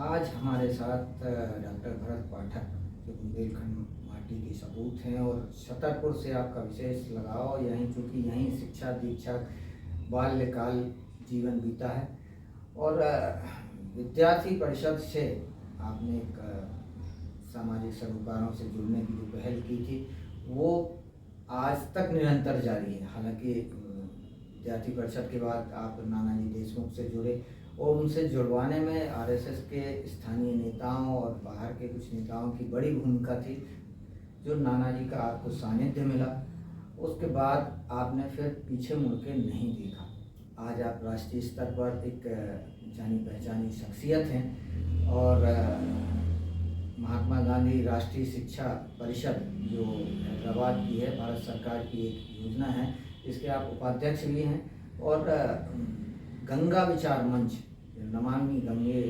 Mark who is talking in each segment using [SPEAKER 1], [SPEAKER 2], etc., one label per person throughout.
[SPEAKER 1] आज हमारे साथ डॉक्टर भरत पाठक जो बुंदेलखंड माटी के सपूत हैं और छतरपुर से आपका विशेष लगाव यहीं, चूँकि यहीं शिक्षा दीक्षा बाल्यकाल जीवन बीता है और विद्यार्थी परिषद से आपने एक सामाजिक सरोकारों से जुड़ने की जो पहल की थी वो आज तक निरंतर जारी है। हालांकि विद्यार्थी परिषद के बाद आप नानाजी देशमुख से जुड़े और उनसे जुड़वाने में आरएसएस के स्थानीय नेताओं और बाहर के कुछ नेताओं की बड़ी भूमिका थी, जो नानाजी का आपको सानिध्य मिला। उसके बाद आपने फिर पीछे मुड़ के नहीं देखा। आज आप राष्ट्रीय स्तर पर एक जानी पहचानी शख्सियत हैं और महात्मा गांधी राष्ट्रीय शिक्षा परिषद जो हैदराबाद की है, भारत सरकार की एक योजना है, इसके आप उपाध्यक्ष भी हैं और गंगा विचार मंच नमामि गंगे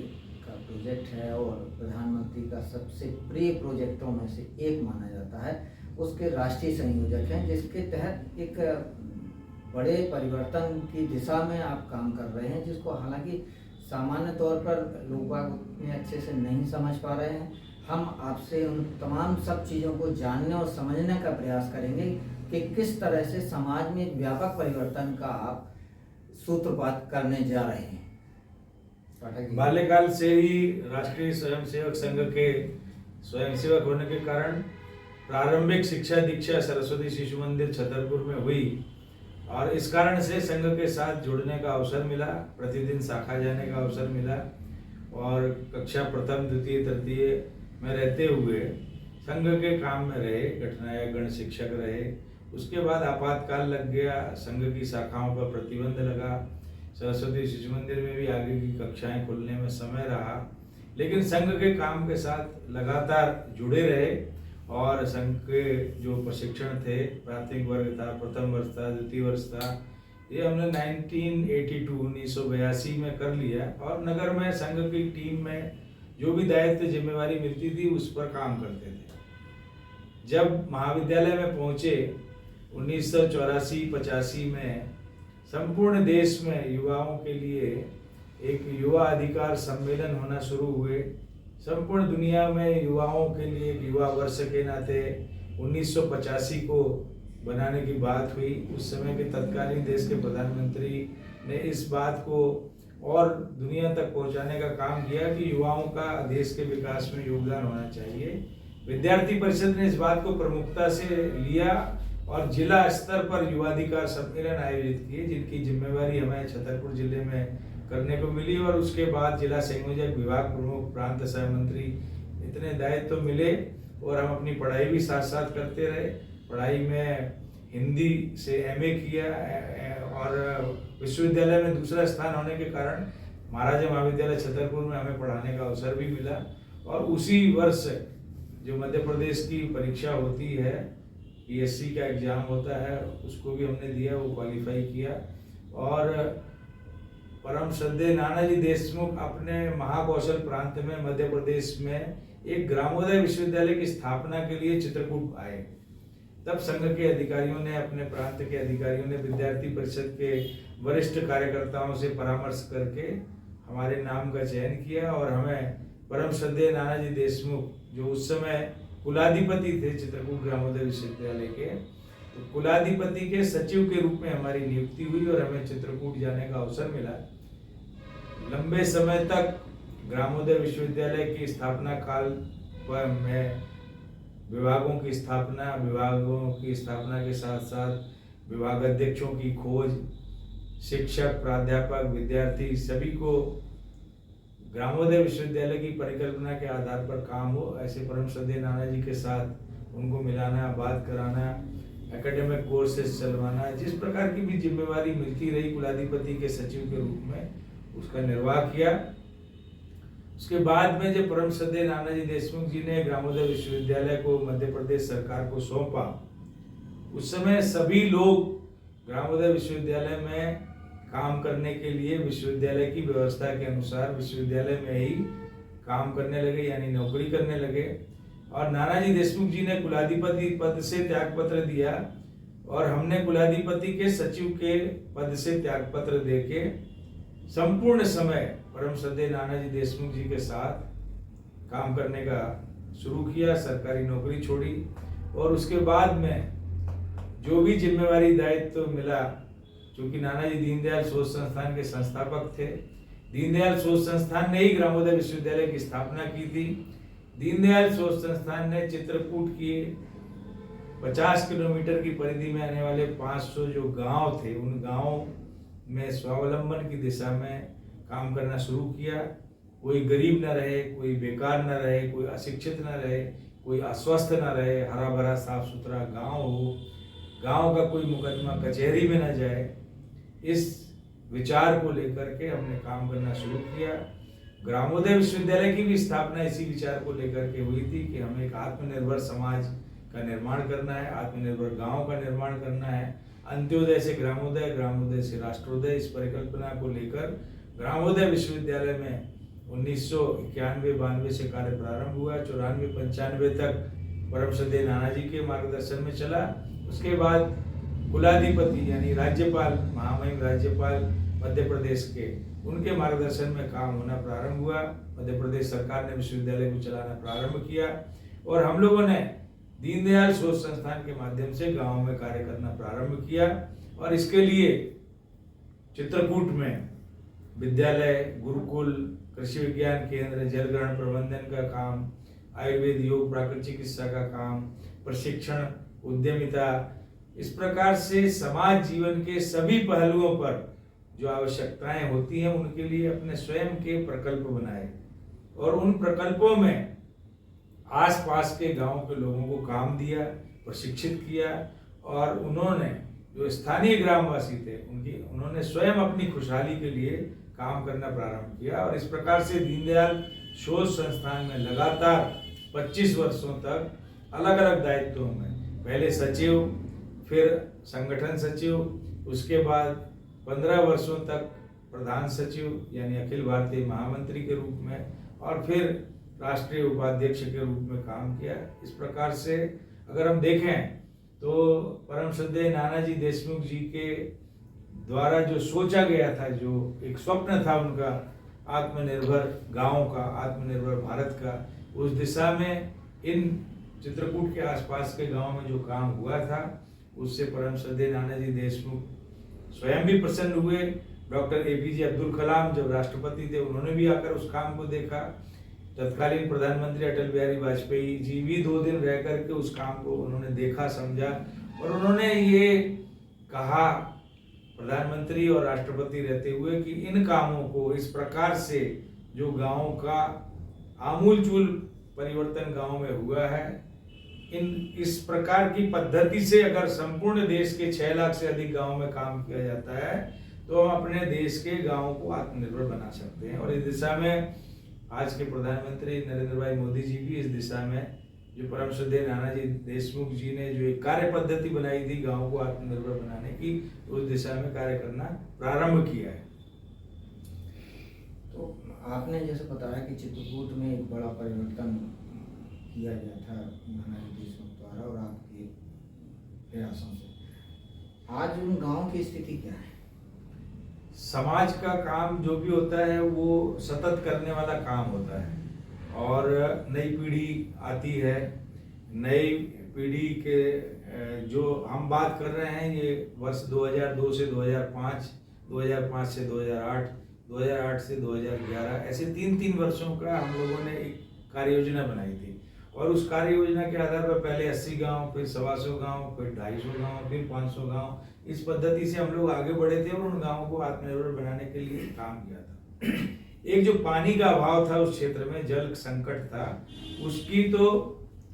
[SPEAKER 1] का प्रोजेक्ट है और प्रधानमंत्री का सबसे प्रिय प्रोजेक्टों में से एक माना जाता है, उसके राष्ट्रीय संयोजक हैं, जिसके तहत एक बड़े परिवर्तन की दिशा में आप काम कर रहे हैं, जिसको हालांकि सामान्य तौर पर लोग उतने अच्छे से नहीं समझ पा रहे हैं। हम आपसे उन तमाम सब चीज़ों को जानने और समझने का प्रयास करेंगे कि किस तरह से समाज में एक व्यापक परिवर्तन का आप सूत्रपात करने जा रहे हैं।
[SPEAKER 2] बाल्यकाल से ही राष्ट्रीय स्वयंसेवक संघ के स्वयंसेवक होने के कारण प्रारंभिक शिक्षा दीक्षा सरस्वती शिशु मंदिर छतरपुर में हुई और इस कारण से संघ के साथ जुड़ने का अवसर मिला, प्रतिदिन शाखा जाने का अवसर मिला और कक्षा प्रथम द्वितीय तृतीय में रहते हुए संघ के काम में रहे, गठनायक गण शिक्षक रहे। उसके बाद आपातकाल लग गया, संघ की शाखाओं पर प्रतिबंध लगा, सरस्वती शिशु मंदिर में भी आगे की कक्षाएं खुलने में समय रहा, लेकिन संघ के काम के साथ लगातार जुड़े रहे और संघ के जो प्रशिक्षण थे, प्राथमिक वर्ग था, प्रथम वर्ष था, द्वितीय वर्ष था, ये हमने 1982 में कर लिया और नगर में संघ की टीम में जो भी दायित्व जिम्मेवारी मिलती थी उस पर काम करते थे। जब महाविद्यालय में पहुंचे 1984-85 में संपूर्ण देश में युवाओं के लिए एक युवा अधिकार सम्मेलन होना शुरू हुए। संपूर्ण दुनिया में युवाओं के लिए युवा वर्ष के नाते 1985 को बनाने की बात हुई। उस समय के तत्कालीन देश के प्रधानमंत्री ने इस बात को और दुनिया तक पहुंचाने का काम किया कि युवाओं का देश के विकास में योगदान होना चाहिए। विद्यार्थी परिषद ने इस बात को प्रमुखता से लिया और जिला स्तर पर युवाधिकार सम्मेलन आयोजित किए, जिनकी जिम्मेवारी हमें छतरपुर जिले में करने को मिली और उसके बाद जिला संयोजक, विभाग प्रमुख, प्रांत सह मंत्री, इतने दायित्व मिले और हम अपनी पढ़ाई भी साथ साथ करते रहे। पढ़ाई में हिंदी से एमए किया और विश्वविद्यालय में दूसरा स्थान होने के कारण महाराजा महाविद्यालय छतरपुर में हमें पढ़ाने का अवसर भी मिला और उसी वर्ष जो मध्य प्रदेश की परीक्षा होती है, पीएससी का एग्जाम होता है, उसको भी हमने दिया, वो क्वालिफाई किया और परम श्रद्धेय नानाजी देशमुख अपने महाकौशल प्रांत में मध्य प्रदेश में एक ग्रामोदय विश्वविद्यालय की स्थापना के लिए चित्रकूट आए। तब संघ के अधिकारियों ने, अपने प्रांत के अधिकारियों ने विद्यार्थी परिषद के वरिष्ठ कार्यकर्ताओं से परामर्श करके हमारे नाम का चयन किया और हमें परम श्रद्धेय नानाजी देशमुख, जो उस समय कुलाधिपति थे चित्रकूट ग्रामोदय विश्वविद्यालय के, तो कुलाधिपति के सचिव के रूप में हमारी नियुक्ति हुई और हमें चित्रकूट जाने का अवसर मिला। लंबे समय तक ग्रामोदय विश्वविद्यालय की स्थापना काल पर मैं विभागों की स्थापना के साथ साथ विभाग अध्यक्षों की खोज, शिक्षक, प्राध्यापक, विद्यार्थी सभी को ग्रामोदय विश्वविद्यालय की परिकल्पना के आधार पर काम हो, ऐसे परम श्रद्धेय नानाजी के साथ उनको मिलाना, बात कराना, एकेडमिक कोर्सेज चलवाना, जिस प्रकार की भी जिम्मेवारी मिलती रही कुलाधिपति के सचिव के रूप में, उसका निर्वाह किया। उसके बाद में जब परम श्रद्धेय नानाजी देशमुख जी ने ग्रामोदय विश्वविद्यालय को मध्य प्रदेश सरकार को सौंपा, उस समय सभी लोग ग्रामोदय विश्वविद्यालय में काम करने के लिए विश्वविद्यालय की व्यवस्था के अनुसार विश्वविद्यालय में ही काम करने लगे, यानी नौकरी करने लगे। और नानाजी देशमुख जी ने कुलाधिपति पद से त्यागपत्र दिया और हमने कुलाधिपति के सचिव के पद से त्यागपत्र देके संपूर्ण समय परम श्रद्धेय नानाजी देशमुख जी के साथ काम करने का शुरू किया, सरकारी नौकरी छोड़ी और उसके बाद में जो भी जिम्मेवारी दायित्व मिला, क्योंकि नानाजी दीनदयाल शोध संस्थान के संस्थापक थे, दीनदयाल शोध संस्थान ने ही ग्रामोदय विश्वविद्यालय की स्थापना की थी। दीनदयाल शोध संस्थान ने चित्रकूट की 50 किलोमीटर की परिधि में आने वाले 500 जो गांव थे, उन गांवों में स्वावलंबन की दिशा में काम करना शुरू किया। कोई गरीब न रहे, कोई बेकार न रहे, कोई अशिक्षित न रहे, कोई अस्वस्थ न रहे, हरा भरा साफ सुथरा गांव हो, गांव का कोई मुकदमा कचहरी में न जाए। इस विचार को लेकर के हमने काम करना शुरू किया। ग्रामोदय विश्वविद्यालय की भी स्थापना इसी विचार को लेकर के हुई थी कि हमें एक आत्मनिर्भर समाज का निर्माण करना है, आत्मनिर्भर गांव का निर्माण करना है। अंत्योदय से ग्रामोदय, ग्रामोदय से राष्ट्रोदय, इस परिकल्पना को लेकर ग्रामोदय विश्वविद्यालय में 1991-92 से कार्य प्रारंभ हुआ। 94-95 तक परम श्रद्धेय नानाजी के मार्गदर्शन में चला। उसके बाद कुलाधिपति यानी राज्यपाल, महामहिम राज्यपाल मध्य प्रदेश के, उनके मार्गदर्शन में काम होना प्रारंभ हुआ। मध्य प्रदेश सरकार ने विश्वविद्यालय को चलाना प्रारंभ किया और हम लोगों ने दीनदयाल शोध संस्थान के माध्यम से गांव में कार्य करना प्रारंभ किया। और इसके लिए चित्रकूट में विद्यालय, गुरुकुल, कृषि विज्ञान केंद्र, जल ग्रहण प्रबंधन का काम, आयुर्वेद, योग, प्राकृतिक चिकित्सा का काम, प्रशिक्षण, उद्यमिता, इस प्रकार से समाज जीवन के सभी पहलुओं पर जो आवश्यकताएं होती हैं उनके लिए अपने स्वयं के प्रकल्प बनाए और उन प्रकल्पों में आसपास के गांव के लोगों को काम दिया, प्रशिक्षित किया और उन्होंने जो स्थानीय ग्रामवासी थे उन्होंने स्वयं अपनी खुशहाली के लिए काम करना प्रारंभ किया। और इस प्रकार से दीनदयाल शोध संस्थान में लगातार 25 वर्षों तक अलग अलग दायित्वों में, पहले सचिव, फिर संगठन सचिव, उसके बाद 15 वर्षों तक प्रधान सचिव यानी अखिल भारतीय महामंत्री के रूप में और फिर राष्ट्रीय उपाध्यक्ष के रूप में काम किया। इस प्रकार से अगर हम देखें तो परम श्रद्धेय नानाजी देशमुख जी के द्वारा जो सोचा गया था, जो एक स्वप्न था उनका आत्मनिर्भर गांव का, आत्मनिर्भर भारत का, उस दिशा में इन चित्रकूट के आसपास के गांव में जो काम हुआ था उससे परम श्रद्धेय नानाजी देशमुख स्वयं भी प्रसन्न हुए। डॉक्टर APJ अब्दुल कलाम जब राष्ट्रपति थे उन्होंने भी आकर उस काम को देखा। तत्कालीन प्रधानमंत्री अटल बिहारी वाजपेयी जी भी 2 दिन रह करके उस काम को उन्होंने देखा, समझा और उन्होंने ये कहा प्रधानमंत्री और राष्ट्रपति रहते हुए कि इन कामों को इस प्रकार से जो गाँव का आमूलचूल परिवर्तन गाँव में हुआ है, इस प्रकार की पद्धति से अगर संपूर्ण देश के 6 लाख से अधिक गाँव में काम किया जाता है तो हम अपने देश के गाँव को आत्मनिर्भर बना सकते हैं। और इस दिशा में आज के प्रधानमंत्री नरेंद्र भाई मोदी जी भी इस दिशा में जो परम श्रद्धेय नानाजी देशमुख जी ने जो एक कार्य पद्धति बनाई थी गांव को आत्मनिर्भर बनाने की, उस दिशा में कार्य करना प्रारंभ किया है।
[SPEAKER 1] तो आपने जैसे बताया कि चित्रकूट में एक बड़ा परिवर्तन किया गया था नानाजी देशमुख द्वारा और आपके प्रयासों से, आज उन गाँव की स्थिति क्या है?
[SPEAKER 2] समाज का काम जो भी होता है वो सतत करने वाला काम होता है और नई पीढ़ी आती है। नई पीढ़ी के जो हम बात कर रहे हैं ये वर्ष 2002 से 2005, 2005 से 2008, 2008 से 2011, ऐसे 3-3 वर्षों का हम लोगों ने एक कार्य योजना बनाई थी और उस कार्य योजना के आधार पर पहले 80 गांव, फिर 125 गांव, फिर 250 गांव, फिर 500 गांव, इस पद्धति से हम लोग आगे बढ़े थे और उन गांवों को आत्मनिर्भर बनाने के लिए काम किया था। एक जो पानी का अभाव था उस क्षेत्र में, जल संकट था, उसकी तो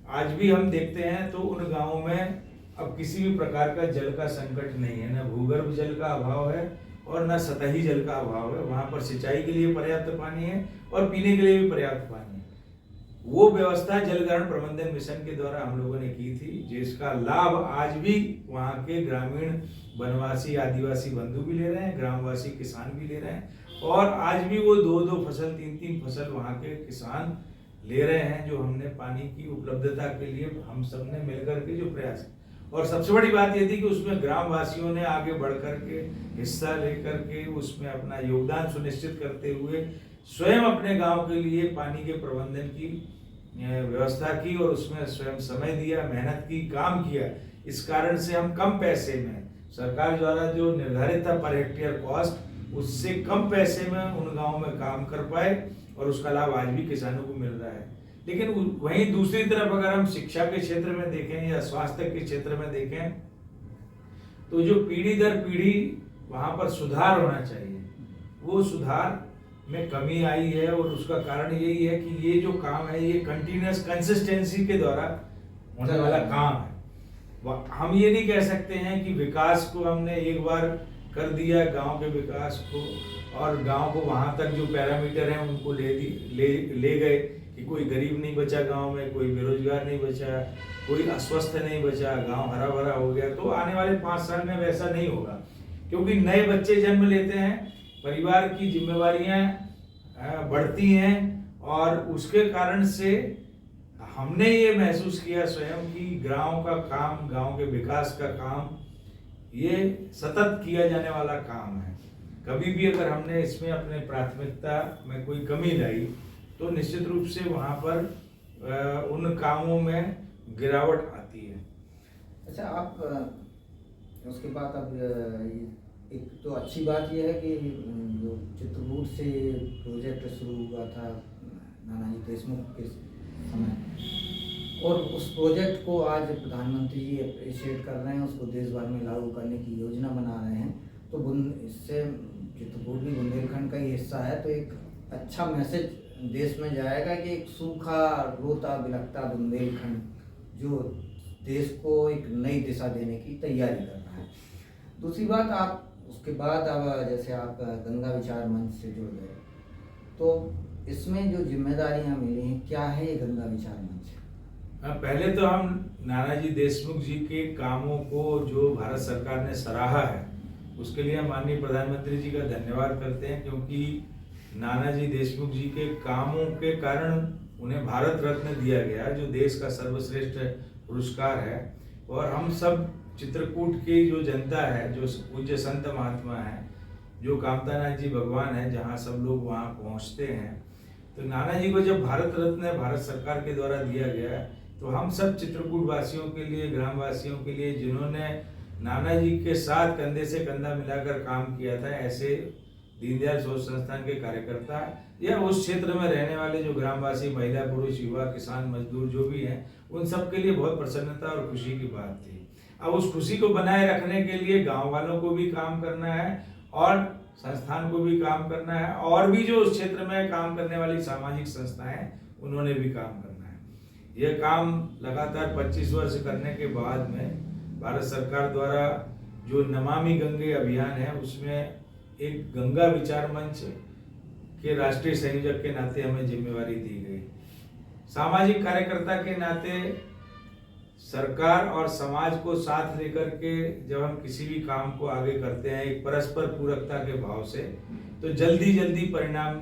[SPEAKER 2] आज भी हम देखते हैं तो उन गांवों में अब किसी भी प्रकार का जल का संकट नहीं है, न भूगर्भ जल का अभाव है और न सतही जल का अभाव है। वहां पर सिंचाई के लिए पर्याप्त पानी है और पीने के लिए भी पर्याप्त पानी है। वो व्यवस्था जल ग्रहण प्रबंधन मिशन के द्वारा हम लोगों ने की थी, जिसका लाभ आज भी वहाँ के ग्रामीण वनवासी आदिवासी बंधु भी ले रहे हैं, ग्रामवासी किसान भी ले रहे हैं और आज भी वो 2-2 फसल 3-3 फसल वहाँ के किसान ले रहे हैं, जो हमने पानी की उपलब्धता के लिए हम सब ने मिलकर के जो प्रयास। और सबसे बड़ी बात ये थी कि उसमें ग्रामवासियों ने आगे बढ़ कर के हिस्सा लेकर के उसमें अपना योगदान सुनिश्चित करते हुए स्वयं अपने गांव के लिए पानी के प्रबंधन की व्यवस्था की और उसमें स्वयं समय दिया, मेहनत की, काम किया। इस कारण से हम कम पैसे में, सरकार द्वारा जो निर्धारित था पर हेक्टेयर कॉस्ट, उससे कम पैसे में उन गाँव में काम कर पाए और उसका लाभ आज भी किसानों को मिल रहा है। लेकिन वहीं दूसरी तरफ अगर हम शिक्षा के क्षेत्र में देखें या स्वास्थ्य के क्षेत्र में देखें, तो जो पीढ़ी दर पीढ़ी वहां पर सुधार होना चाहिए, वो सुधार में कमी आई है। और उसका कारण यही है कि ये जो काम है ये कंटिन्यूअस कंसिस्टेंसी के द्वारा होने वाला काम है। हम ये नहीं कह सकते हैं कि विकास को हमने एक बार कर दिया, गांव के विकास को, और गांव को वहां तक जो पैरामीटर हैं उनको ले गए कि कोई गरीब नहीं बचा गांव में, कोई बेरोजगार नहीं बचा, कोई अस्वस्थ नहीं बचा, गांव हरा भरा हो गया। तो आने वाले 5 साल में वैसा नहीं होगा, क्योंकि नए बच्चे जन्म लेते हैं, परिवार की जिम्मेवारियां बढ़ती हैं, और उसके कारण से हमने ये महसूस किया स्वयं कि गांव का काम, गांव के विकास का काम ये सतत किया जाने वाला काम है। कभी भी अगर हमने इसमें अपने प्राथमिकता में कोई कमी लाई तो निश्चित रूप से वहाँ पर उन कामों में गिरावट आती है।
[SPEAKER 1] अच्छा, आप उसके बाद अब एक तो अच्छी बात यह है कि जो चित्रकूट से प्रोजेक्ट शुरू हुआ था नानाजी देशमुख के समय, और उस प्रोजेक्ट को आज प्रधानमंत्री जी अप्रिशिएट कर रहे हैं, उसको देश भर में लागू करने की योजना बना रहे हैं। तो इससे चित्रकूट भी बुंदेलखंड का ही हिस्सा है, तो एक अच्छा मैसेज देश में जाएगा कि एक सूखा रोता बिलखता बुंदेलखंड जो देश को एक नई दिशा देने की तैयारी कर रहा है। दूसरी बात, आप उसके बाद अब जैसे आप गंगा विचार मंच से जुड़ गए, तो इसमें जो जिम्मेदारियां मिली हैं, क्या है ये गंगा विचार मंच?
[SPEAKER 2] पहले तो हम नानाजी देशमुख जी के कामों को जो भारत सरकार ने सराहा है उसके लिए हम माननीय प्रधानमंत्री जी का धन्यवाद करते हैं, क्योंकि नानाजी देशमुख जी के कामों के कारण उन्हें भारत रत्न दिया गया, जो देश का सर्वश्रेष्ठ पुरस्कार है। और हम सब चित्रकूट की जो जनता है, जो पूज्य संत महात्मा है, जो कामतानाथ जी भगवान है, जहाँ सब लोग वहाँ पहुँचते हैं, तो नानाजी को जब भारत रत्न भारत सरकार के द्वारा दिया गया, तो हम सब चित्रकूट वासियों के लिए, ग्रामवासियों के लिए, जिन्होंने नानाजी के साथ कंधे से कंधा मिलाकर काम किया था, ऐसे दीनदयाल सोच संस्थान के कार्यकर्ता या उस क्षेत्र में रहने वाले जो ग्रामवासी, महिला, पुरुष, युवा, किसान, मजदूर जो भी हैं, उन सब के लिए बहुत प्रसन्नता और खुशी की बात थी। अब उस खुशी को बनाए रखने के लिए गांव वालों को भी काम करना है और संस्थान को भी काम करना है, और भी जो उस क्षेत्र में काम करने वाली सामाजिक संस्थाएं हैं उन्होंने भी काम करना है। यह काम लगातार 25 वर्ष करने के बाद में भारत सरकार द्वारा जो नमामि गंगे अभियान है, उसमें एक गंगा विचार मंच के राष्ट्रीय संयोजक के नाते हमें जिम्मेवारी दी गई। सामाजिक कार्यकर्ता के नाते सरकार और समाज को साथ लेकर के जब हम किसी भी काम को आगे करते हैं एक परस्पर पूरकता के भाव से, तो जल्दी जल्दी परिणाम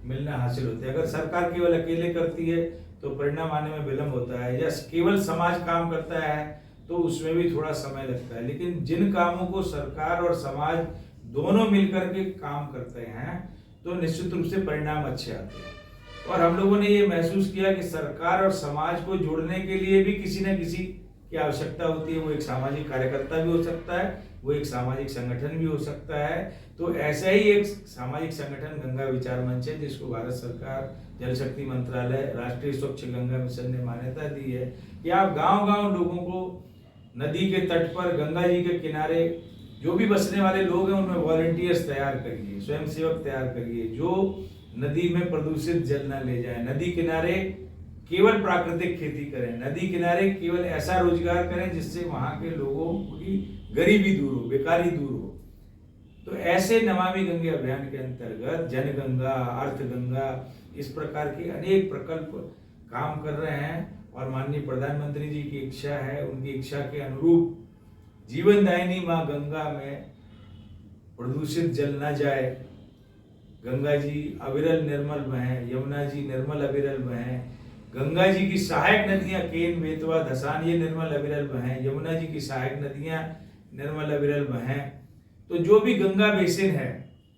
[SPEAKER 2] मिलना हासिल होते हैं। अगर सरकार केवल अकेले करती है तो परिणाम आने में विलंब होता है, या केवल समाज काम करता है तो उसमें भी थोड़ा समय लगता है। लेकिन जिन कामों को सरकार और समाज दोनों मिलकर के काम करते हैं तो निश्चित रूप से परिणाम अच्छे आते हैं। और हम लोगों ने ये महसूस किया कि सरकार और समाज को जोड़ने के लिए भी किसी न किसी की आवश्यकता होती है। वो एक सामाजिक कार्यकर्ता भी हो सकता है, वो एक सामाजिक संगठन भी हो सकता है। तो ऐसा ही एक सामाजिक संगठन गंगा विचार मंच है, जिसको भारत सरकार, जल शक्ति मंत्रालय, राष्ट्रीय स्वच्छ गंगा मिशन ने मान्यता दी है कि आप गांव-गांव लोगों को नदी के तट पर, गंगा जी के किनारे जो भी बसने वाले लोग हैं उनमें वॉलंटियर्स तैयार करिए, स्वयंसेवक तैयार करिए, जो नदी में प्रदूषित जल न ले जाए। नदी किनारे केवल प्राकृतिक खेती करें, नदी किनारे केवल ऐसा रोजगार करें जिससे वहां के लोगों की गरीबी दूर हो, बेकारी दूर हो। तो ऐसे नमामि गंगे अभियान के अंतर्गत जन गंगा, अर्थ गंगा, इस प्रकार के अनेक प्रकल्प काम कर रहे हैं। और माननीय प्रधानमंत्री जी की इच्छा है, उनकी इच्छा के अनुरूप जीवनदायिनी माँ गंगा में प्रदूषित जल न जाए, गंगा जी अविरल निर्मल बहें, यमुना जी निर्मल अविरल बहें, गंगा जी की सहायक नदियां केन, बेतवा, धसान ये निर्मल अविरल बहें, यमुना जी की सहायक नदियां निर्मल अविरल बहें। तो जो भी गंगा बेसिन है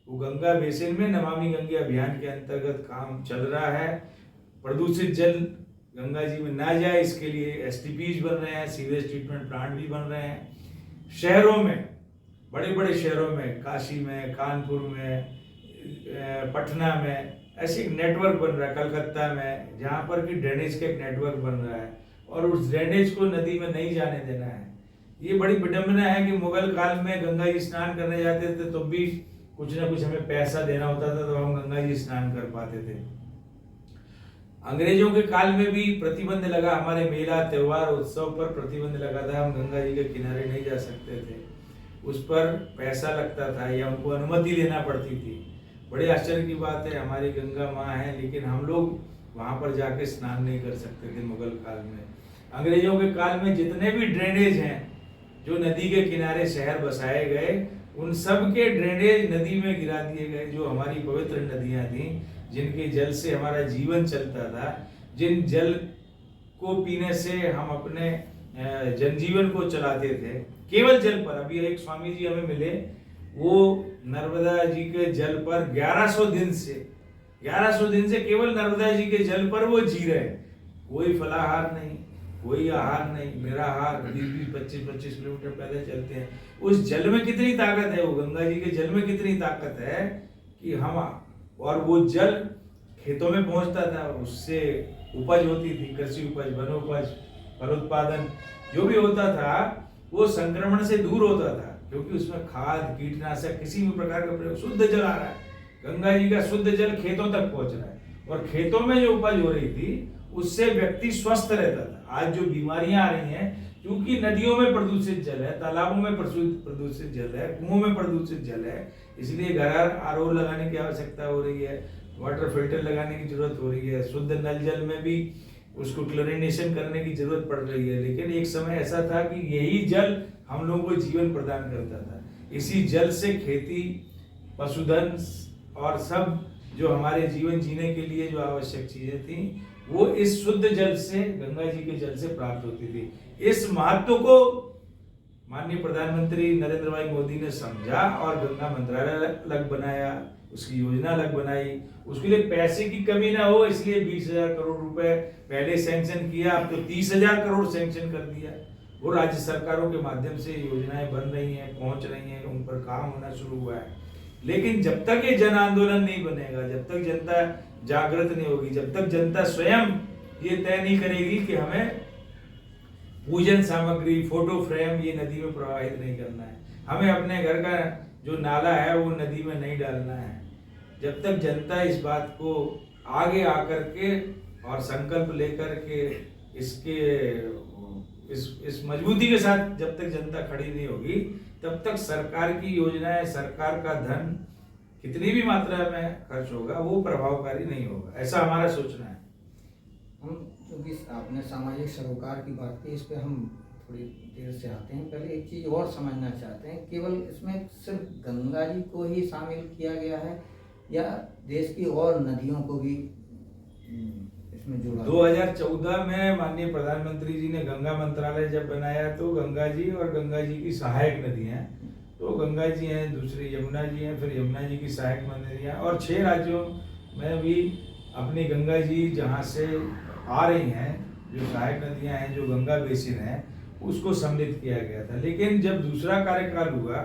[SPEAKER 2] वो गंगा बेसिन में नमामि गंगे अभियान के अंतर्गत काम चल रहा है। प्रदूषित जल गंगा जी में ना जाए इसके लिए एसटीपीज बन रहे हैं, सीवेज ट्रीटमेंट प्लांट भी बन रहे हैं। शहरों में, बड़े बड़े शहरों में, काशी में, कानपुर में, पटना में ऐसे एक नेटवर्क बन रहा है, कलकत्ता में, जहाँ पर कि ड्रेनेज का एक नेटवर्क बन रहा है और उस ड्रेनेज को नदी में नहीं जाने देना है। ये बड़ी विडंबना है कि मुगल काल में गंगा जी स्नान करने जाते थे तो भी कुछ ना कुछ हमें पैसा देना होता था तो हम गंगा जी स्नान कर पाते थे। अंग्रेजों के काल में भी प्रतिबंध लगा, हमारे मेला त्योहार उत्सव पर प्रतिबंध लगा था, हम गंगा जी के किनारे नहीं जा सकते थे, उस पर पैसा लगता था या उनको अनुमति लेना पड़ती थी। बड़े आश्चर्य की बात है, हमारी गंगा माँ है लेकिन हम लोग वहां पर जाके स्नान नहीं कर सकते थे मुगल काल में। अंग्रेजों के काल में जितने भी ड्रेनेज हैं जो नदी के किनारे शहर बसाए गए, उन सब के ड्रेनेज नदी में गिरा दिए गए। जो हमारी पवित्र नदियां थी, जिनके जल से हमारा जीवन चलता था, जिन जल को पीने से हम अपने जनजीवन को चलाते थे, केवल जल पर। अभी एक स्वामी जी हमें मिले, वो नर्मदा जी के जल पर 1100 दिन से केवल नर्मदा जी के जल पर वो जी रहे। कोई फलाहार नहीं, कोई आहार नहीं, निराहार, 20-25 किलोमीटर पैदल चलते हैं। उस जल में कितनी ताकत है, वो गंगा जी के जल में कितनी ताकत है कि हम, और वो जल खेतों में पहुंचता था, उससे उपज होती थी, कृषि उपज, वनोपज, फलोत्पादन जो भी होता था वो संक्रमण से दूर होता था, क्योंकि उसमें खाद, कीटनाशक, किसी भी प्रकार का प्रयोग, शुद्ध जल आ रहा है। गंगा जी का शुद्ध जल खेतों तक पहुंच रहा है और खेतों में जो उपज हो रही थी उससे व्यक्ति स्वस्थ रहता था। आज जो बीमारियां आ रही हैं, क्योंकि नदियों में प्रदूषित जल है, तालाबों में प्रदूषित जल है, कुओं में प्रदूषित जल है, इसलिए घर आरओ लगाने की आवश्यकता हो रही है, वाटर फिल्टर लगाने की जरूरत हो रही है, शुद्ध नल जल में भी उसको क्लोरिनेशन करने की जरूरत पड़ रही है। लेकिन एक समय ऐसा था कि यही जल हम लोगों को जीवन प्रदान करता था। इसी जल से खेती, पशुधन और सब जो हमारे जीवन जीने के लिए जो आवश्यक चीजें थी वो इस शुद्ध जल से, गंगा जी के जल से प्राप्त होती थी। इस महत्व को माननीय प्रधानमंत्री नरेंद्र भाई मोदी ने समझा और गंगा मंत्रालय अलग बनाया, उसकी योजना अलग बनाई। उसके लिए पैसे की कमी ना हो इसलिए 20,000 करोड़ रुपए पहले सैंक्शन किया, अब तो 30,000 करोड़ सैंक्शन कर दिया। वो राज्य सरकारों के माध्यम से योजनाएं बन रही हैं, पहुंच रही हैं, उन पर काम होना शुरू हुआ है। लेकिन जब तक ये जन आंदोलन नहीं बनेगा, जब तक जनता जागृत नहीं होगी, जब तक जनता स्वयं ये तय नहीं करेगी कि हमें पूजन सामग्री, फोटो फ्रेम ये नदी में प्रवाहित नहीं करना है, हमें अपने घर का जो नाला है वो नदी में नहीं डालना है, जब तक जनता इस बात को आगे आकर के और संकल्प लेकर के इसके इस मजबूती के साथ जब तक जनता खड़ी नहीं होगी, तब तक सरकार की योजनाएं, सरकार का धन कितनी भी मात्रा में खर्च होगा वो प्रभावकारी नहीं होगा, ऐसा हमारा सोचना है।
[SPEAKER 1] हम क्योंकि आपने सामाजिक सरोकार की बात की, इस पे हम थोड़ी देर से आते हैं। पहले एक चीज़ और समझना चाहते हैं, केवल इसमें सिर्फ गंगा जी को ही शामिल किया गया है या देश की और नदियों को भी इसमें जोड़ा?
[SPEAKER 2] 2014 में माननीय प्रधानमंत्री जी ने गंगा मंत्रालय जब बनाया तो गंगा जी और गंगा जी की सहायक नदियां, तो गंगा जी हैं, दूसरी यमुना जी हैं, फिर यमुना जी की सहायक नदियां, और 6 राज्यों में भी अपनी गंगा जी जहाँ से आ रही हैं, जो सहायक नदियां हैं, जो गंगा बेसिन है, उसको सम्मिलित किया गया था। लेकिन जब दूसरा कार्यकाल हुआ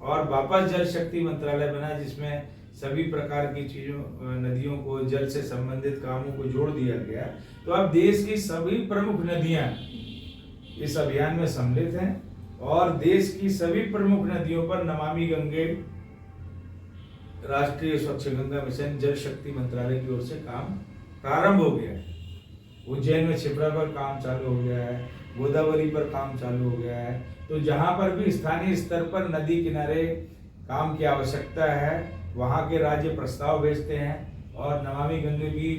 [SPEAKER 2] और वापस जल शक्ति मंत्रालय बना, जिसमें सभी प्रकार की चीजों, नदियों को, जल से संबंधित कामों को जोड़ दिया गया, तो अब देश की सभी प्रमुख नदियां इस अभियान में सम्मिलित हैं और देश की सभी प्रमुख नदियों पर नमामि गंगे राष्ट्रीय स्वच्छ गंगा मिशन जल शक्ति मंत्रालय की ओर से काम प्रारंभ हो गया है। उज्जैन में छिबरा पर काम चालू हो गया है, गोदावरी पर काम चालू हो गया है। तो जहां पर भी स्थानीय स्तर पर नदी किनारे काम की आवश्यकता है, वहां के राज्य प्रस्ताव भेजते हैं और नमामि गंगे की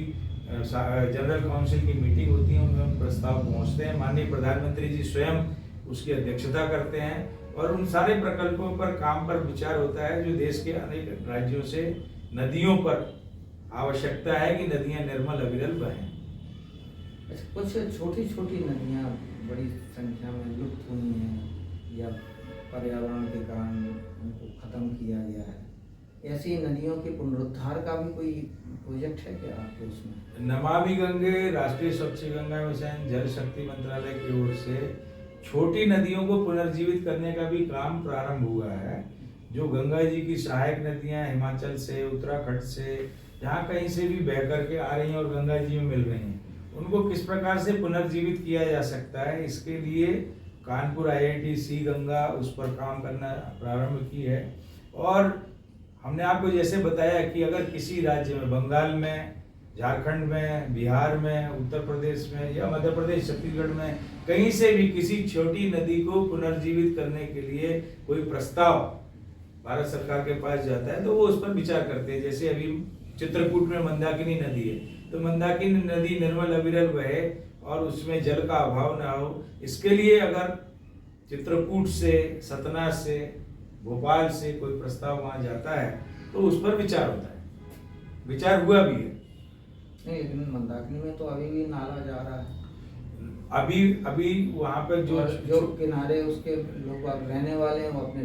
[SPEAKER 2] जनरल काउंसिल की मीटिंग होती है, उनमें प्रस्ताव पहुंचते हैं। माननीय प्रधानमंत्री जी स्वयं उसकी अध्यक्षता करते हैं और उन सारे प्रकल्पों पर काम पर विचार होता है जो देश के अनेक राज्यों से नदियों पर आवश्यकता है कि नदियां निर्मल अविरल बहें।
[SPEAKER 1] कुछ छोटी छोटी नदियां बड़ी संख्या में लुप्त हुई हैं या पर्यावरण के कारण उनको खत्म किया गया है, ऐसी नदियों के पुनरुद्धार का भी कोई प्रोजेक्ट है क्या आपके उसमें?
[SPEAKER 2] नमामि गंगे, राष्ट्रीय स्वच्छ गंगा मिशन, जल शक्ति मंत्रालय की ओर से छोटी नदियों को पुनर्जीवित करने का भी काम प्रारंभ हुआ है। जो गंगा जी की सहायक नदियां हिमाचल से, उत्तराखंड से, जहाँ कहीं से भी बह करके आ रही हैं और गंगा जी में मिल रही हैं, उनको किस प्रकार से पुनर्जीवित किया जा सकता है, इसके लिए कानपुर IIT सी गंगा उस पर काम करना प्रारंभ की है। और हमने आपको जैसे बताया कि अगर किसी राज्य में, बंगाल में, झारखंड में, बिहार में, उत्तर प्रदेश में या मध्य प्रदेश, छत्तीसगढ़ में, कहीं से भी किसी छोटी नदी को पुनर्जीवित करने के लिए कोई प्रस्ताव भारत सरकार के पास जाता है तो वो उस पर विचार करते हैं। जैसे अभी चित्रकूट में मंदाकिनी नदी है, तो मंदाकिनी नदी निर्मल अविरल बहे और उसमें जल का अभाव ना हो, इसके लिए अगर चित्रकूट से, सतना से, भोपाल से कोई प्रस्ताव वहां जाता है तो उस पर विचार होता है, विचार हुआ भी है।
[SPEAKER 1] नहीं, लेकिन मंदाकिनी में तो अभी भी नाला जा रहा है।
[SPEAKER 2] अभी वहां पर
[SPEAKER 1] जो किनारे उसके लोग रहने वाले हैं वो अपने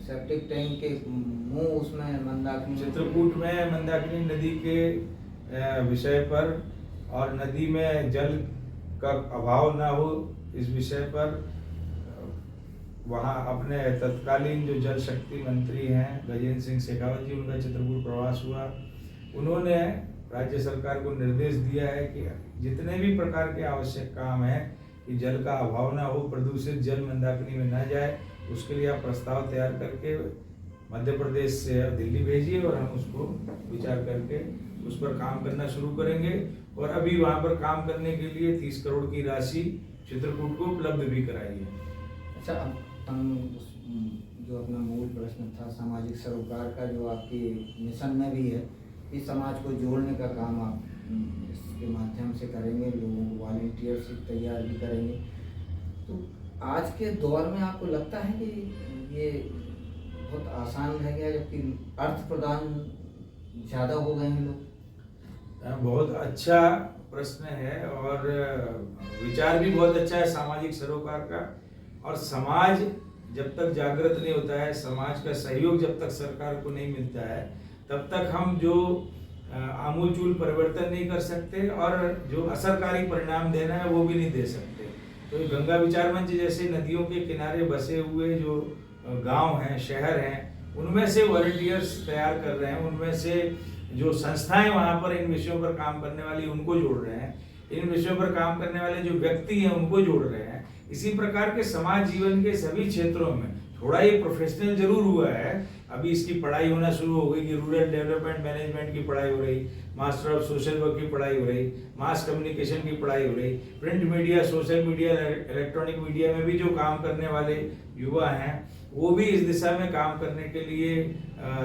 [SPEAKER 1] सेप्टिक टैंक के मुंह उसमें मंदाकिनी,
[SPEAKER 2] चित्रकूट में मंदाकिनी नदी के विषय पर और नदी में जल का अभाव ना हो इस विषय पर वहाँ अपने तत्कालीन जो जल शक्ति मंत्री हैं गजेंद्र सिंह शेखावत जी, उनका चित्रकूट प्रवास हुआ। उन्होंने राज्य सरकार को निर्देश दिया है कि जितने भी प्रकार के आवश्यक काम हैं कि जल का अभाव ना हो, प्रदूषित जल मंदाकिनी में ना जाए, उसके लिए आप प्रस्ताव तैयार करके मध्य प्रदेश से दिल्ली भेजिए और हम उसको विचार करके उस पर काम करना शुरू करेंगे। और अभी वहाँ पर काम करने के लिए 30 करोड़ की राशि चित्रकूट को उपलब्ध भी कराई है।
[SPEAKER 1] अच्छा, अब हम जो अपना मूल प्रश्न था सामाजिक सरोकार का, जो आपके मिशन में भी है कि समाज को जोड़ने का काम आप इसके माध्यम से करेंगे, लोगों को वॉलंटियरशिप तैयार भी करेंगे, तो आज के दौर में आपको लगता है कि ये बहुत आसान रह गया, जबकि अर्थ प्रदान ज़्यादा हो गए हैं लोग?
[SPEAKER 2] बहुत अच्छा प्रश्न है और विचार भी बहुत अच्छा है सामाजिक सरोकार का। और समाज जब तक जागृत नहीं होता है, समाज का सहयोग जब तक सरकार को नहीं मिलता है, तब तक हम जो आमूलचूल परिवर्तन नहीं कर सकते और जो असरकारी परिणाम देना है वो भी नहीं दे सकते। तो गंगा विचार मंच जैसे नदियों के किनारे बसे हुए जो गांव हैं, शहर हैं, उनमें से वॉलंटियर्स तैयार कर रहे हैं, उनमें से जो संस्थाएं वहां पर इन विषयों पर काम करने वाली उनको जोड़ रहे हैं, इन विषयों पर काम करने वाले जो व्यक्ति हैं उनको जोड़ रहे हैं। इसी प्रकार के समाज जीवन के सभी क्षेत्रों में थोड़ा ये प्रोफेशनल जरूर हुआ है। अभी इसकी पढ़ाई होना शुरू हो गई कि रूरल डेवलपमेंट मैनेजमेंट की पढ़ाई हो रही, मास्टर ऑफ सोशल वर्क की पढ़ाई हो रही, मास कम्युनिकेशन की पढ़ाई हो रही, print media, social media, electronic media में भी जो काम करने वाले युवा हैं वो भी इस दिशा में काम करने के लिए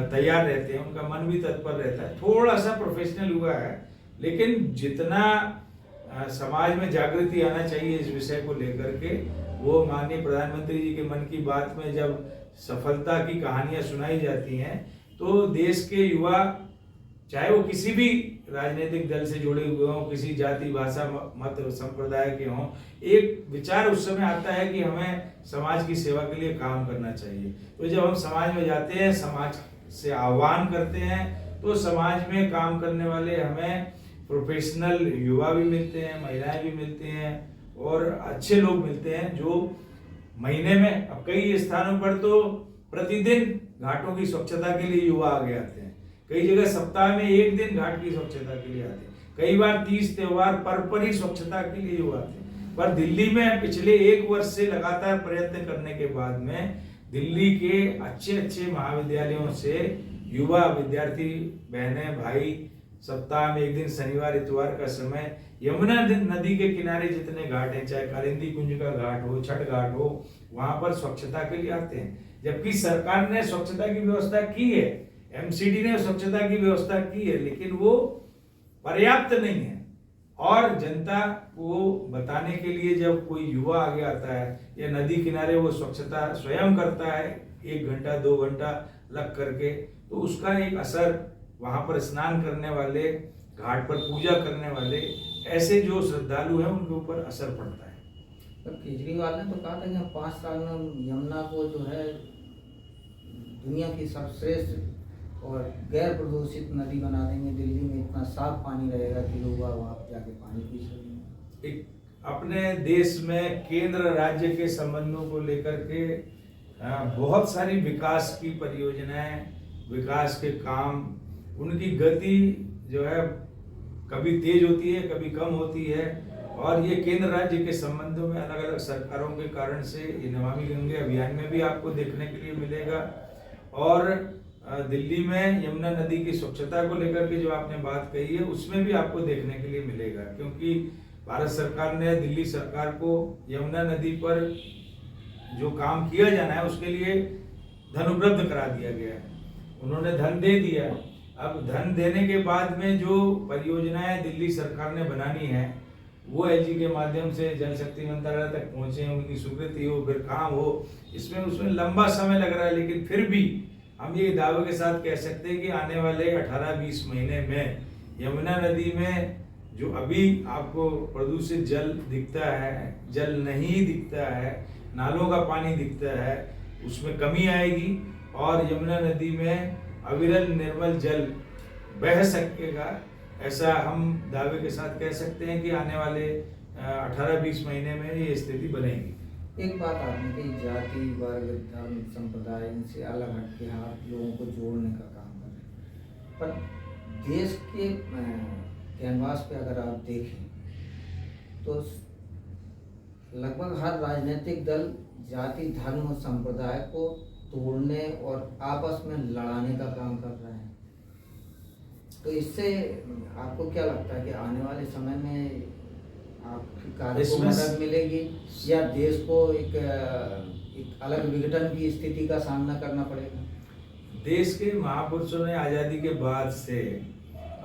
[SPEAKER 2] तैयार रहते हैं, उनका मन भी तत्पर रहता है। थोड़ा सा प्रोफेशनल हुआ है, लेकिन जितना समाज में जागृति आना चाहिए इस विषय को लेकर के, वो माननीय प्रधानमंत्री जी के मन की बात में जब सफलता की कहानियां सुनाई जाती हैं तो देश के युवा, चाहे वो किसी भी राजनीतिक दल से जुड़े हुए हों, किसी जाति, भाषा, मत, संप्रदाय के हों, एक विचार उस समय आता है कि हमें समाज की सेवा के लिए काम करना चाहिए। तो जब हम समाज में जाते हैं, समाज से आह्वान करते हैं, तो समाज में काम करने वाले हमें प्रोफेशनल युवा भी मिलते हैं, महिलाएं भी मिलती हैं और अच्छे लोग मिलते हैं जो महीने में, अब कई स्थानों पर तो प्रतिदिन घाटों की स्वच्छता के लिए युवा आगे आते हैं, कई जगह सप्ताह में एक दिन घाट की स्वच्छता के लिए आते हैं, कई बार 30 त्योहार पर ही स्वच्छता के लिए युवा आते हैं। पर दिल्ली में पिछले 1 वर्ष से लगातार प्रयत्न करने के बाद में दिल्ली के अच्छे अच्छे महाविद्यालयों से युवा विद्यार्थी बहनें भाई सप्ताह में एक दिन शनिवार इतवार का समय यमुना नदी के किनारे जितने घाट हैं, चाहे कालिंदी कुंज का घाट हो, छठ घाट हो, वहां पर स्वच्छता के लिए आते हैं। जबकि सरकार ने स्वच्छता की व्यवस्था की है, MCD ने स्वच्छता की व्यवस्था की है, लेकिन वो पर्याप्त नहीं है। और जनता को बताने के लिए जब कोई युवा आगे आता है या नदी किनारे वो स्वच्छता स्वयं करता है 1 घंटा 2 घंटा लग करके, तो उसका एक असर वहां पर स्नान करने वाले, घाट पर पूजा करने वाले ऐसे जो श्रद्धालु हैं उनके ऊपर असर पड़ता है।
[SPEAKER 1] तो केजरीवाल ने तो कहा था कि 5 साल में यमुना को जो है दुनिया की सर्वश्रेष्ठ और गैर प्रदूषित नदी बना देंगे, दिल्ली में इतना साफ पानी रहेगा कि लोग वहाँ जाके पानी पी सकेंगे।
[SPEAKER 2] एक अपने देश में केंद्र राज्य के संबंधों को लेकर के बहुत सारी विकास की परियोजनाएं, विकास के काम, उनकी गति जो है कभी तेज होती है, कभी कम होती है, और ये केंद्र राज्य के संबंधों में अलग अलग सरकारों के कारण से ये नमामि गंगे अभियान में भी आपको देखने के लिए मिलेगा। और दिल्ली में यमुना नदी की स्वच्छता को लेकर के जो आपने बात कही है उसमें भी आपको देखने के लिए मिलेगा, क्योंकि भारत सरकार ने दिल्ली सरकार को यमुना नदी पर जो काम किया जाना है उसके लिए धन उपलब्ध करा दिया गया है, उन्होंने धन दे दिया। अब धन देने के बाद में जो परियोजनाएं दिल्ली सरकार ने बनानी है वो एलजी के माध्यम से जल शक्ति मंत्रालय तक पहुंचे, उनकी स्वीकृति हो, फिर काम हो, इसमें उसमें लंबा समय लग रहा है। लेकिन फिर भी हम ये दावे के साथ कह सकते हैं कि आने वाले 18-20 महीने में यमुना नदी में जो अभी आपको प्रदूषित जल दिखता है, जल नहीं दिखता है, नालों का पानी दिखता है, उसमें कमी आएगी और यमुना नदी में अविरल निर्मल जल बह सकेगा। ऐसा हम दावे के साथ कह सकते हैं कि आने वाले 18-20 महीने में ये स्थिति बनेगी।
[SPEAKER 1] एक बात आपने कही, जाति, वर्ग, धर्म, संप्रदाय, इनसे अलग हटके आप लोगों को जोड़ने का काम कर रहे हैं, पर देश के कैनवास पे अगर आप देखें तो लगभग हर राजनीतिक दल जाति, धर्म और संप्रदाय को तोड़ने और आपस में लड़ाने का काम कर रहा है। तो इससे आपको क्या लगता है कि आने वाले समय में आपकी कार्य को मदद मिलेगी या देश को एक अलग विघटन की स्थिति का सामना करना पड़ेगा?
[SPEAKER 2] देश के महापुरुषों ने आज़ादी के बाद से,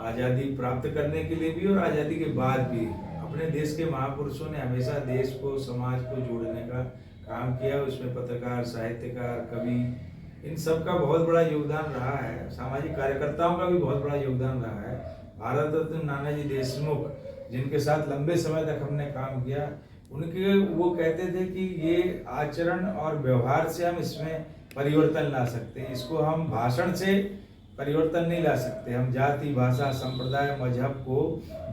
[SPEAKER 2] आज़ादी प्राप्त करने के लिए भी और आज़ादी के बाद भी, अपने देश के महापुरुषों ने हमेशा देश को, समाज को जोड़ने का काम किया। उसमें पत्रकार, साहित्यकार, कवि, इन सब का बहुत बड़ा योगदान रहा है। सामाजिक कार्यकर्ताओं का भी बहुत बड़ा योगदान रहा है। भारत रत्न नानाजी देशमुख, जिनके साथ लंबे समय तक हमने काम किया, उनके वो कहते थे कि ये आचरण और व्यवहार से हम इसमें परिवर्तन ला सकते हैं, इसको हम भाषण से परिवर्तन नहीं ला सकते। हम जाति, भाषा, संप्रदाय, मजहब को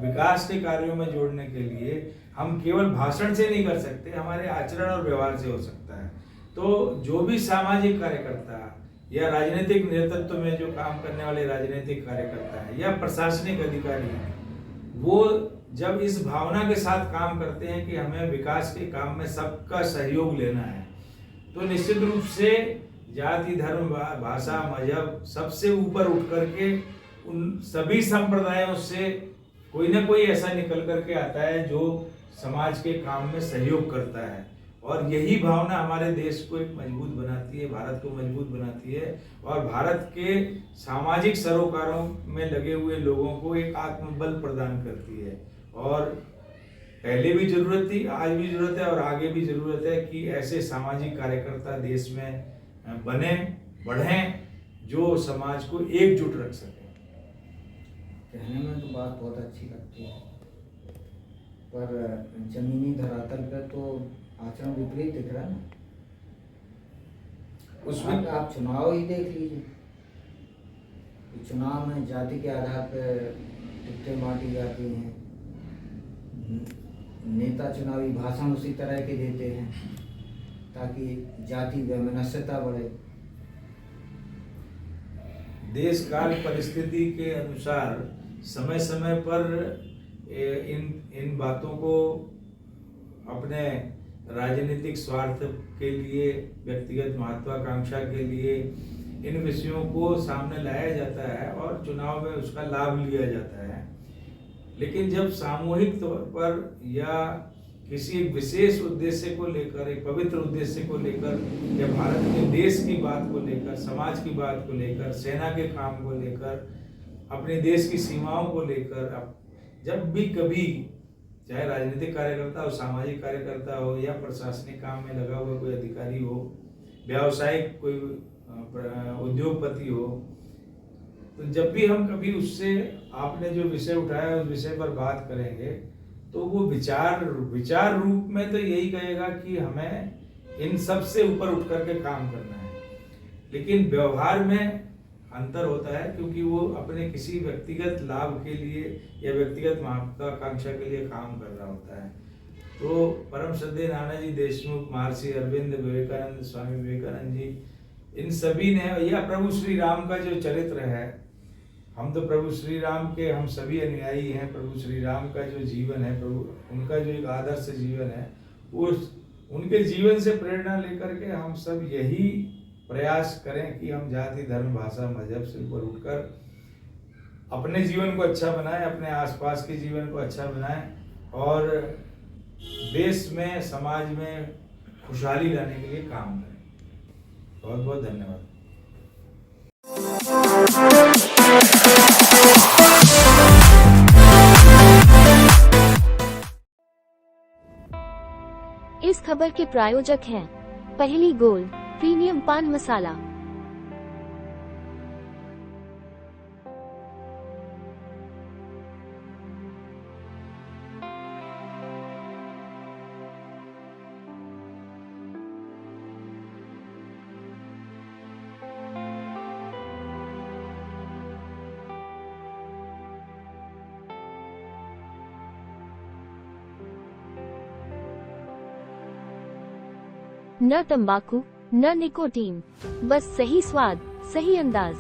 [SPEAKER 2] विकास के कार्यों में जोड़ने के लिए हम केवल भाषण से नहीं कर सकते, हमारे आचरण और व्यवहार से हो सकता है। तो जो भी सामाजिक कार्यकर्ता या राजनीतिक नेतृत्व में जो काम करने वाले राजनीतिक कार्यकर्ता है या प्रशासनिक अधिकारी हैं, वो जब इस भावना के साथ काम करते हैं कि हमें विकास के काम में सबका सहयोग लेना है, तो निश्चित रूप से जाति, धर्म, भाषा, मजहब सबसे ऊपर उठ करके उन सभी संप्रदायों से कोई ना कोई ऐसा निकल करके आता है जो समाज के काम में सहयोग करता है। और यही भावना हमारे देश को एक मजबूत बनाती है, भारत को मजबूत बनाती है और भारत के सामाजिक सरोकारों में लगे हुए लोगों को एक आत्मबल प्रदान करती है। और पहले भी जरूरत थी, आज भी जरूरत है और आगे भी जरूरत है कि ऐसे सामाजिक कार्यकर्ता देश में बने, बढ़ें, जो समाज को एकजुट रख सके।
[SPEAKER 1] कहने में तो बात बहुत अच्छी लगती है, पर जमीनी धरातल पर तो आचरण विपरीत दिख रहा है ना। उसमें आप चुनाव ही देख लीजिए, चुनाव में जाति के आधार पर टिकटें बांटी जाती हैं, नेता चुनावी भाषण उसी तरह के देते हैं ताकि जाति वैमनस्यता बढ़े।
[SPEAKER 2] देश काल परिस्थिति के अनुसार समय समय पर इन बातों को अपने राजनीतिक स्वार्थ के लिए, व्यक्तिगत महत्वाकांक्षा के लिए इन विषयों को सामने लाया जाता है और चुनाव में उसका लाभ लिया जाता है। लेकिन जब सामूहिक तौर पर या किसी एक विशेष उद्देश्य को लेकर, एक पवित्र उद्देश्य को लेकर, या भारत के देश की बात को लेकर, समाज की बात को लेकर, सेना के काम को लेकर, अपने देश की सीमाओं को लेकर, जब भी कभी चाहे राजनीतिक कार्यकर्ता हो, सामाजिक कार्यकर्ता हो या प्रशासनिक काम में लगा हुआ कोई अधिकारी हो, व्यावसायिक कोई उद्योगपति हो, तो जब भी हम कभी उससे आपने जो विषय उठाया उस विषय पर बात करेंगे तो वो विचार रूप में तो यही कहेगा कि हमें इन सब से ऊपर उठ करके काम करना है। लेकिन व्यवहार में अंतर होता है, क्योंकि वो अपने किसी व्यक्तिगत लाभ के लिए या व्यक्तिगत महत्वाकांक्षा के लिए काम कर रहा होता है। तो परम श्रद्धेय नानाजी देशमुख, महर्षि अरविंद, विवेकानंद, स्वामी विवेकानंद जी, इन सभी ने, या प्रभु श्री राम का जो चरित्र है, हम तो प्रभु श्री राम के हम सभी अनुयायी हैं। प्रभु श्री राम का जो जीवन है, प्रभु उनका जो एक आदर्श जीवन है, उस उनके जीवन से प्रेरणा लेकर के हम सब यही प्रयास करें कि हम जाति, धर्म, भाषा, मजहब से ऊपर उठकर अपने जीवन को अच्छा बनाएं, अपने आसपास के जीवन को अच्छा बनाएं और देश में, समाज में खुशहाली लाने के लिए काम करें। बहुत बहुत धन्यवाद।
[SPEAKER 3] इस खबर के प्रायोजक हैं पहली गोल्ड प्रीमियम पान मसाला। न तंबाकू, न निकोटीन, बस सही स्वाद, सही अंदाज।